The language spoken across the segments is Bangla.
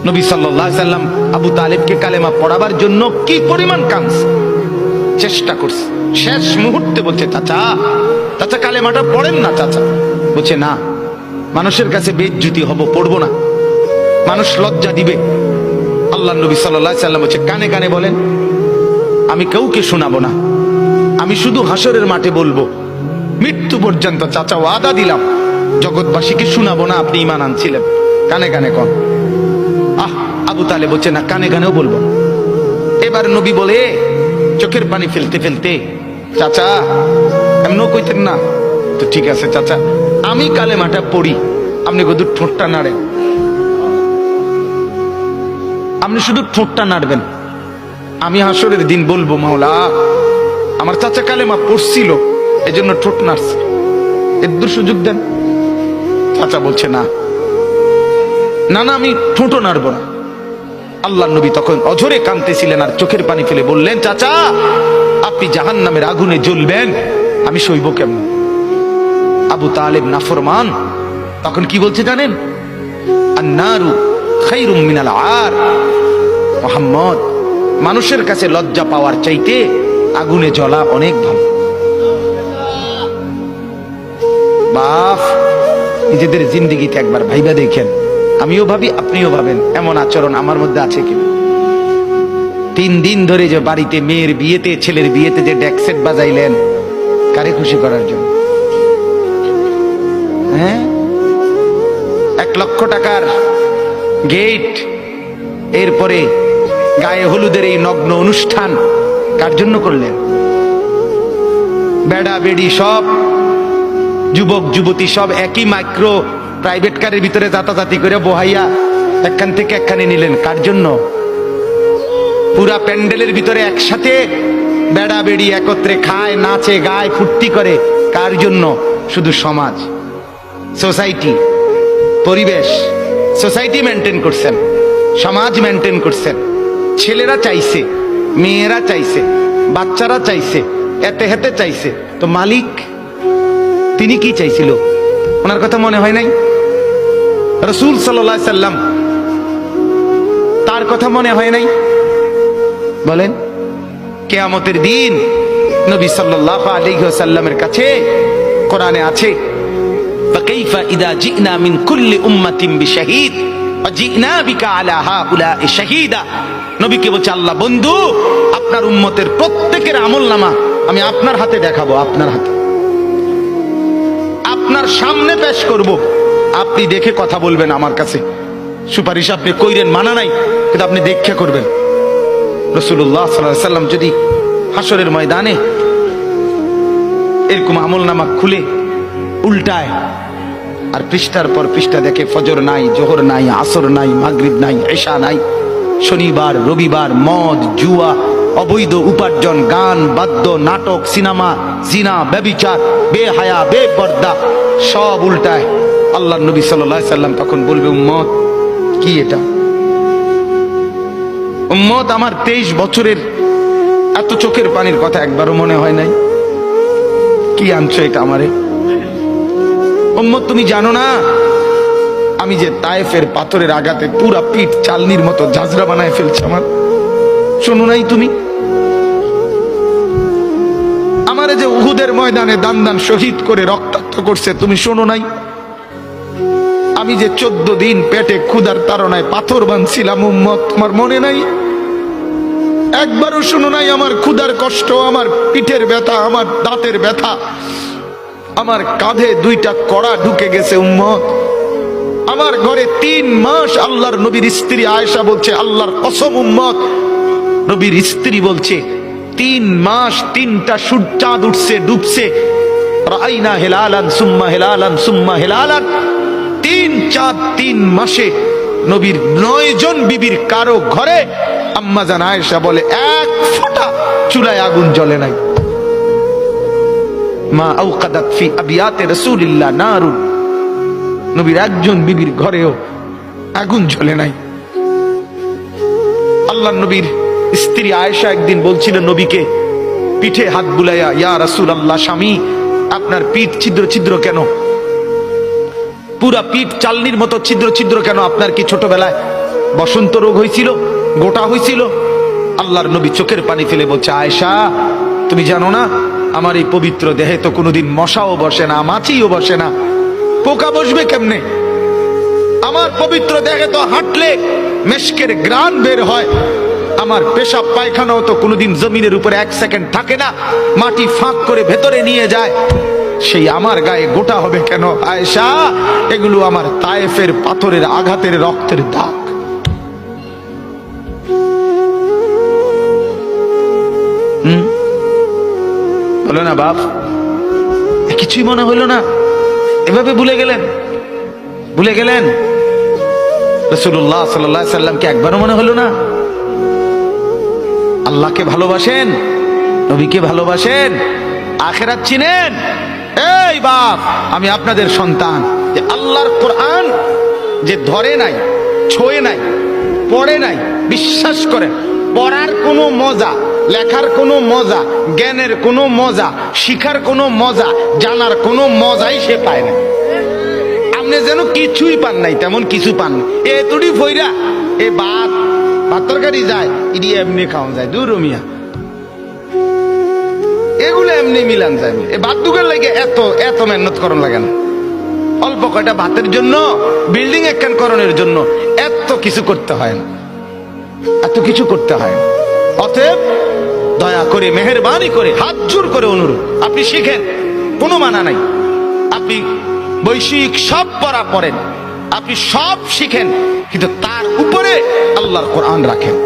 নবী সাল্লাল্লাহু আলাইহি সাল্লাম আবু তালেবকে কালেমা পড়াবার জন্য কি পরিমাণ কাঁদছে, চেষ্টা করছে। শেষ মুহূর্তে বলছে, চাচা চাচা কালেমাটা পড়েন না চাচা। বলছে না, মানুষের কাছে বেইজ্জতি হব, পড়বো না, মানুষ লজ্জা দিবে। আল্লাহ নবী সাল্লাল্লাহু আলাইহি সাল্লাম বলছে, কানে কানে বলেন, আমি কাউকে শোনাবো না, আমি শুধু হাসরের মাঠে বলবো, মৃত্যু পর্যন্ত চাচা ওয়াদা দিলাম জগৎবাসীকে শোনাবো না আপনি ঈমান আনছিলেন, কানে কানে কন। আবু তালেব বলছে না, কানে কানেও বলবো। এবার নবী বলে চোখের পানি ফেলতে ফেলতে, চাচা এমনও কইতেন না তো, ঠিক আছে চাচা আমি কালেমাটা পড়ি, আপনি শুধু ঠোঁটটা নাড়েন, আপনি শুধু ঠোঁটটা নাড়বেন, আমি হাসরের দিন বলবো মাওলা আমার চাচা কালেমা পড়ছিল এজন্য ঠোঁট নাড়ছে, এর সুযোগ দেন। চাচা বলছে না না না, আমি ঠোঁটও নাড়বো না। আল্লাহ নবী তখন অঝরে কাঁদতেছিলেন আর চোখের পানি ফেলে বললেন, চাচা আপনি জাহান্নামের আগুনে জ্বলবেন, আমি সইব কেমন? আবু তালেব নাফরমান তখন কি বলছে জানেন? আন্নারু খায়রুম মিনাল আর। মুহাম্মদ, মানুষের কাছে লজ্জা পাওয়ার চাইতে আগুনে জ্বলা অনেক ভালো। বাপ, নিজেদের জিন্দেগিতে একবার ভাইবা দেখেন, আমিও ভাবি আপনিও ভাবেন এমন আচরণ আমার মধ্যে আছে কিনা। 3 দিন ধরে যে বাড়িতে মেয়ের বিয়েতে ছেলের বিয়েতে যে ডেকসেট বাজাইলেন, কারে খুশি করার জন্য? হ্যাঁ, 1 লক্ষ টাকার গেট, এরপরে গায়ে হলুদের এই নগ্ন অনুষ্ঠান কার জন্য করলেন? বেড়া বেড়ি সব যুবক যুবতী সব একই মাইক্রো প্রাইভেট কারের ভিতরে যাতাযাতি করে বহাইয়া একখান থেকে একখানে নিলেন, কার জন্য? পুরা প্যান্ডেলের ভিতরে একসাথে বেড়া বেড়ি একত্রে খায়, নাচে, গায়, ফুর্তি করে, কার জন্য? শুধু সমাজ, সোসাইটি, পরিবেশ, সোসাইটি মেনটেন করছেন, সমাজ মেনটেন করছেন। ছেলেরা চাইছে, মেয়েরা চাইছে, বাচ্চারা চাইছে, এতে হেতে চাইছে, তো মালিক তিনি কি চাইছিল? ওনার কথা মনে হয় নাই? রাসূল সাল্লাল্লাহু আলাইহি সাল্লাম তার কথা মনে হয় নাই? বলেন, কিয়ামতের দিন নবী সাল্লাল্লাহু আলাইহি ওয়াসাল্লামের কাছে কোরআনে আছে, ফাকাইফা ইযা জিনা মিন কুল্লি উম্মাতিন বিশাহীদ ওয়া জিনা বিকা আলা হাউলা'i শাহীদা। নবীকে বলছে আল্লাহ, বন্ধু আপনার উম্মতের প্রত্যেকের আমলনামা আমি আপনার হাতে দেখাবো, আপনার হাতে, আপনার সামনে পেশ করব, আপনি দেখে কথা বলবেন আমার কাছে। সুপারিশ আপনি কইরেন, মানা নাই, কিন্তু আপনি দেখে করবেন। রাসূলুল্লাহ সাল্লাল্লাহু আলাইহি সাল্লাম যদি হাসরের ময়দানে এরকম আমলনামা খুলে উল্টায় আর পৃষ্ঠার পর পৃষ্ঠা দেখে ফজর নাই, জোহর নাই, আসর নাই, মাগরিব নাই, এশা নাই, শনিবার রবিবার, মদ জুয়া, অবৈধ উপার্জন, গান বাদ্য, নাটক, সিনেমা, জিনা, ব্যভিচার, বেহায়া, বেপর্দা সব উল্টায়। আল্লাহ নবী সাল্লাল্লাহু আলাইহি সাল্লাম তখন বলবে, উম্মত কি এটা? উম্মত, আমার 23 বছরের এত চোখের পানির কথা একবারও মনে হয় নাই? কি আনছো এটা আমারে? উম্মত, তুমি জানো না আমি যে তায়েফের পাথরের আঘাতে পুরা পিঠ চালনির মতো ঝাঁঝরা বানায় ফেলছে আমার? শোনো নাই তুমি? আমারে যে উহুদের ময়দানে দান দান শহীদ করে রক্তাক্ত করছে, তুমি শোনো নাই? আমি যে 14 দিন পেটে ক্ষুধার তাড়নায় পাথর বাঁধছিলাম, উম্মত তোমার মনে নাই? একবারও শোনো নাই আমার ক্ষুধার কষ্ট, আমার পিঠের ব্যথা, আমার দাঁতের ব্যথা, আমার কাঁধে 2টা কড়া ঢুকে গেছে? উম্মত, আমার ঘরে 3 মাস আল্লাহর নবীর স্ত্রী আয়েশা বলছে, আল্লাহর কসম উম্মত, নবীর স্ত্রী বলছে 3 মাস 3টা চাঁদ উঠছে ডুবছে, রাআইনা হিলালান সুম্মা হিলালান সুম্মা হিলালান, 3 চাঁদ 3 মাসে নবীর 9 জন বিবির কারো ঘরে আম্মা জান আয়েশা বলে 1 ফোঁটা চুলায় আগুন জ্বলে নাই। মা আওকাদাত ফি আবিয়াতে রাসূলিল্লাহ নারুন, নবীর একজন বিবির ঘরেও আগুন জ্বলে নাই। আল্লাহ নবীর স্ত্রী আয়েশা একদিন বলছিল নবীকে পিঠে হাত বুলাইয়া, ইয়া রাসূলুল্লাহ, স্বামী আপনার পিঠ ছিদ্র ছিদ্র কেন? পুরা পিঠ চালনির মতো ছিদ্র ছিদ্র কেন? আপনার কি ছোটবেলায় বসন্ত রোগ হয়েছিল, গোটা হয়েছিল। আল্লাহর নবী চোখের পানি ফেলে বলছে, আয়েশা তুমি জানো না আমার এই পবিত্র দেহে তো কোনোদিন মশাও বসে না, মাছিও বসে না, পোকা বসবে কেমনে? আমার পবিত্র দেহে তো হাঁটলে মেশকের গ্রান বের হয়, আমার পেশাব পায়খানাও তো কোনোদিন জমিনের উপরে 1 সেকেন্ড থাকে না, মাটি ফাঁক করে ভেতরে নিয়ে যায়, সেই আমার গায়ে গোটা হবে কেন? আয়েশা এগুলো আমার তায়েফের পাথরের আঘাতের রক্তের দাগ। হলো না বাপ? কিছুই মনে হইল না? এভাবে ভুলে গেলেন, ভুলে গেলেন? রাসূলুল্লাহ সাল্লাল্লাহু আলাইহি সাল্লামকে একবারও মনে হলো না? আল্লাহকে ভালোবাসেন, নবীকে ভালোবাসেন, আখিরাত চিনেন? এই বাপ, আমি আপনাদের সন্তান, যে আল্লাহর কোরআন যে ধরে নাই, ছোঁয়ে নাই, পড়ে নাই, বিশ্বাস করেন পড়ার কোনো মজা, লেখার কোনো মজা, জ্ঞানের কোনো মজা, শিখার কোনো মজা, জানার কোনো মজাই সে পায় না। আপনি যেন কিছুই পান নাই, তেমন কিছু পান না। এতটি ফইরা এ ভাত তরকারি যায়, ইডি এমনি খাওয়া যায়, দূর মিয়া, এগুলো এমনি মিলান যায়। এ ভাত দুগের লাগে এত এত মেহনত করন লাগে না। অল্প কয়টা ভাতের জন্য, বিল্ডিং একখান করণের জন্য এত কিছু করতে হয় না, এত কিছু করতে হয় না। অতএব দয়া করে, মেহেরবানি করে, হাত জোর করে অনুরোধ, আপনি শিখেন, কোনো মানা নাই। আপনি বৈষয়িক সব পড়া পড়েন, আপনি সব শিখেন, কিন্তু তার উপরে আল্লাহর কোরআন রাখেন,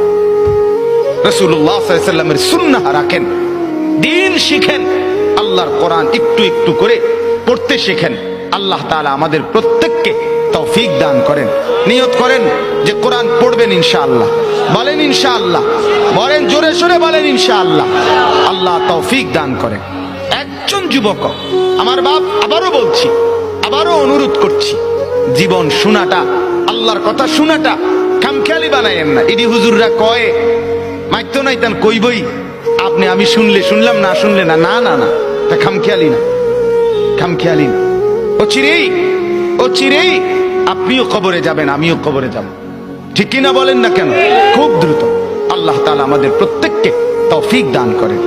রাসূলুল্লাহ সাল্লাল্লাহু আলাইহি সাল্লামের সুন্নাহ রাখেন, দিন শিখেন, আল্লাহর কোরআন একটু একটু করে পড়তে শিখেন। আল্লাহ তাআলা আমাদের প্রত্যেককে তৌফিক দান করেন। নিয়ত করেন যে কোরআন পড়বেন ইনশাআল্লাহ। বলেন ইনশাআল্লাহ, বলেন জোরে সোরে বলেন ইনশাআল্লাহ। আল্লাহ তৌফিক দান করেন। একজন যুবক, আমার বাপ, আবারও বলছি, আবারও অনুরোধ করছি, জীবন শোনাটা, আল্লাহর কথা শোনাটা খামখেয়ালি বানায়েন না। ইডি হুজুররা কয় মাইতো নাই তান কইবই, আপনি আমি শুনলে শুনলাম, না শুনলে না, না না না, তা খামখেয়ালি না, খামখেয়ালি না। ও চিরেই আপনিও কবরে যাবেন, আমিও কবরে যাব, ঠিক কিনা বলেন না কেন? খুব দ্রুত। আল্লাহ তাআলা আমাদের প্রত্যেককে তৌফিক দান করেন।